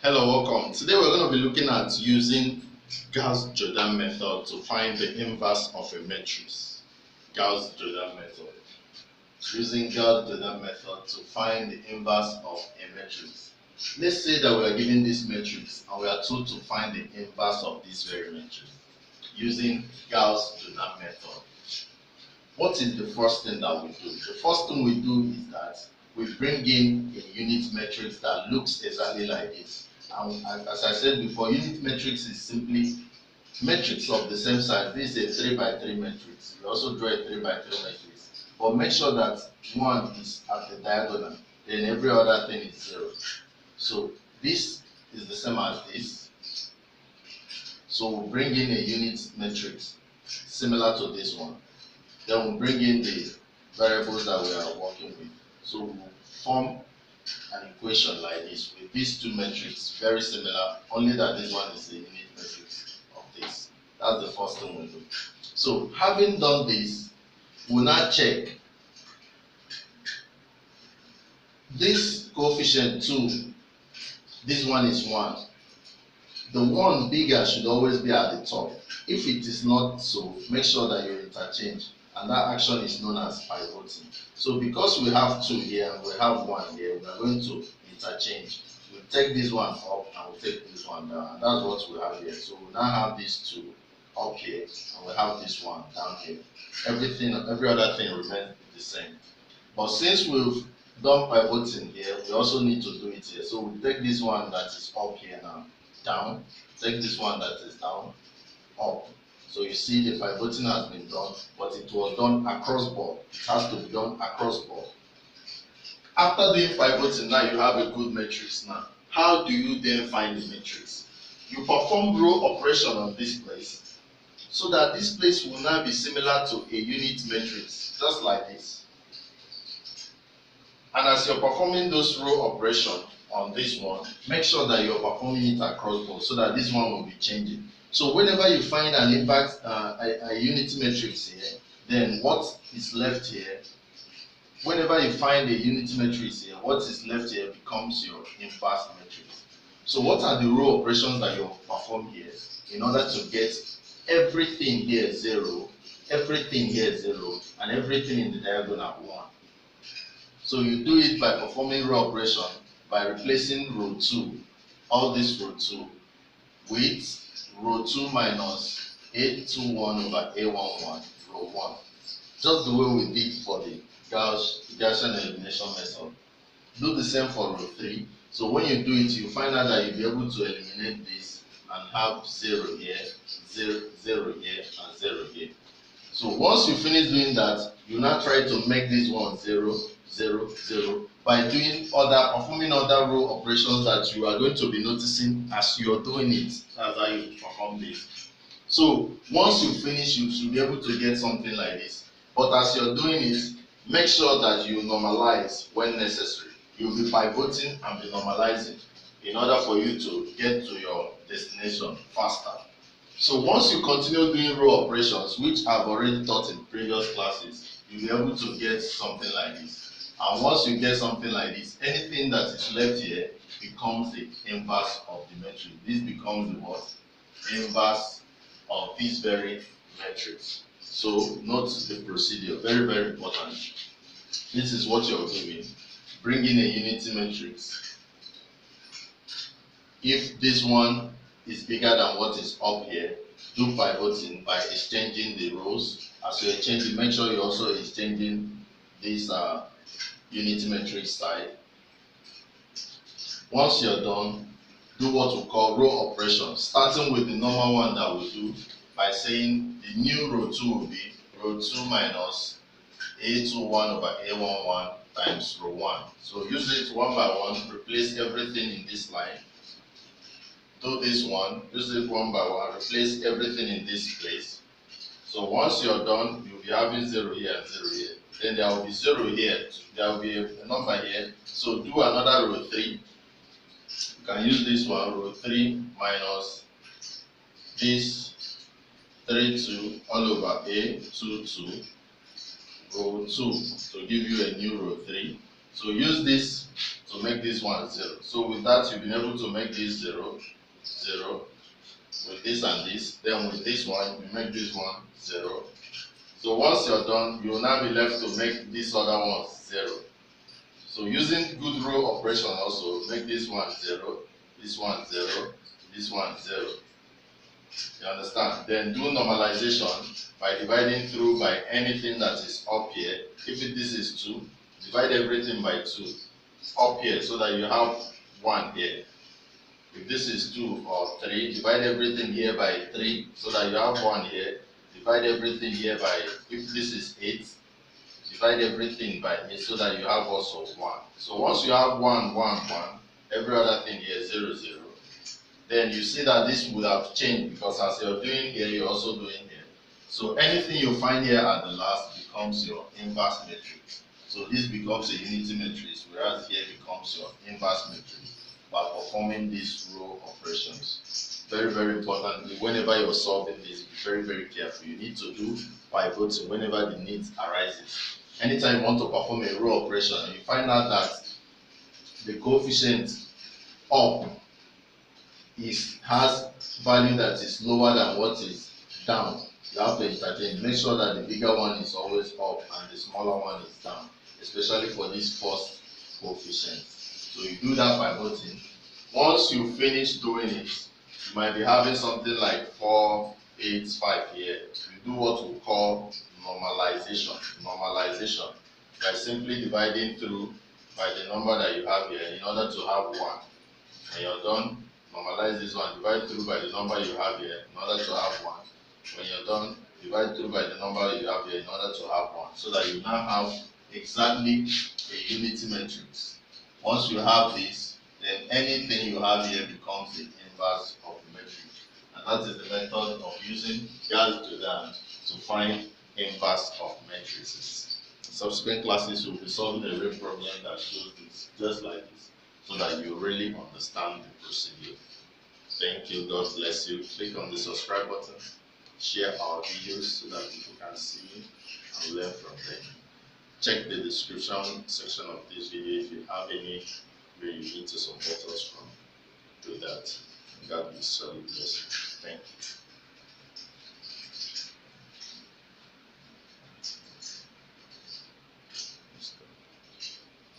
Hello, welcome. Today we're going to be looking at using Gauss Jordan method to find the inverse of a matrix. Gauss Jordan method. Using Gauss Jordan method to find the inverse of a matrix. Let's say that we are given this matrix and we are told to find the inverse of this very matrix using Gauss Jordan method. What is the first thing that we do? The first thing we do is that we bring in a unit matrix that looks exactly like this. And as I said before, unit matrix is simply matrix of the same size. This is a 3 by 3 matrix. We also draw a 3 by 3 matrix. But make sure that one is at the diagonal, then every other thing is 0. So this is the same as this. So we'll bring in a unit matrix similar to this one. Then we'll bring in the variables that we are working with. So we'll form an equation like this with these two matrices, very similar, only that this one is a unit matrix of this. That's the first thing we'll do. So having done this, we'll now check this coefficient 2, this one is 1. The one bigger should always be at the top. If it is not so, make sure that you interchange, and that action is known as pivoting. So because we have 2 here and we have 1 here, we are going to interchange. We'll take this one up and we'll take this one down, and that's what we have here. So we now have these 2 up here and we have this one down here. Every other thing remains the same. But since we've done pivoting here, we also need to do it here. So we take this one that is up here now, down, take this one that is down, up. So you see the pivoting has been done, but it was done across board. It has to be done across board. After doing pivoting, now you have a good matrix now. How do you then find the matrix? You perform row operation on this place, so that this place will now be similar to a unit matrix, just like this. And as you're performing those row operation on this one, make sure that you're performing it across board, so that this one will be changing. So whenever you find an inverse, a unit matrix here, then what is left here, whenever you find a unit matrix here, what is left here becomes your inverse matrix. So what are the row operations that you perform here in order to get everything here 0, everything here 0, and everything in the diagonal 1? So you do it by performing row operation by replacing row 2, all this row 2, with row 2 minus A21 over A11, row 1. Just the way we did for the Gaussian elimination method. Do the same for row 3. So when you do it, you find out that you'll be able to eliminate this and have 0 here, 0, 0 here, and 0 here. So once you finish doing that, you now try to make this one 0, 0, 0 by performing other row operations that you are going to be noticing as you are doing it. That's how you perform this. So once you finish, you should be able to get something like this. But as you're doing it, make sure that you normalize when necessary. You'll be pivoting and be normalizing in order for you to get to your destination faster. So once you continue doing row operations, which I've already taught in previous classes, you'll be able to get something like this. And once you get something like this, anything that is left here becomes the inverse of the matrix. This becomes the what? Inverse of this very matrix. So note the procedure, very, very important. This is what you're doing. Bring in a unity matrix. If this one is bigger than what is up here, do pivoting by exchanging the rows. As you're changing, make sure you're also exchanging this unity matrix side. Once you're done, do what we call row operation, starting with the normal one that we do by saying the new row 2 will be row 2 minus A21 over A11 times row 1. So use it one by one, replace everything in this line. Do this one, use it one by one, replace everything in this place. So once you're done, you'll be having 0 here and 0 here. Then there will be 0 here, there will be a number here. So do another row 3. You can use this one, row 3 minus this 32 all over A22, row 2 to give you a new row 3. So use this to make this one 0. So with that, you've been able to make this 0, 0, with this and this. Then with this one, you make this one 0. So once you're done, you will now be left to make this other one 0. So using good row operation also, make this one 0, this one 0, this one 0. You understand? Then do normalization by dividing through by anything that is up here. If this is 2, divide everything by 2 up here so that you have 1 here. If this is 2 or 3, divide everything here by 3 so that you have 1 here. Divide everything here by, if this is 8, divide everything by 8 so that you have also 1. So once you have 1, 1, 1, every other thing here 0, 0. Then you see that this would have changed because as you're doing here, you're also doing here. So anything you find here at the last becomes your inverse matrix. So this becomes a unity matrix, whereas here becomes your inverse matrix by performing these row operations. Very, very importantly, whenever you're solving this, be very, very careful. You need to do pivoting whenever the need arises. Anytime you want to perform a row operation and you find out that the coefficient up has value that is lower than what is down, you have to interchange. Make sure that the bigger one is always up and the smaller one is down, especially for this first coefficient. So you do that by voting. Once you finish doing it, you might be having something like 4, 8, 5 here. You do what we call normalization. Normalization by simply dividing through by the number that you have here in order to have 1. When you're done, normalize this one, divide through by the number you have here in order to have 1. When you're done, divide through by the number you have here in order to have 1. So that you now have exactly a unity matrix. Once you have this, then anything you have here becomes the inverse of the matrix. And that is the method of using Gauss Jordan to find inverse of matrices. In subsequent classes, we'll be solving a real problem that shows this, just like this, so that you really understand the procedure. Thank you. God bless you. Click on the subscribe button. Share our videos so that people can see and learn from them. Check the description section of this video if you have any where you need to support us from. Do that. God bless you. Thank you.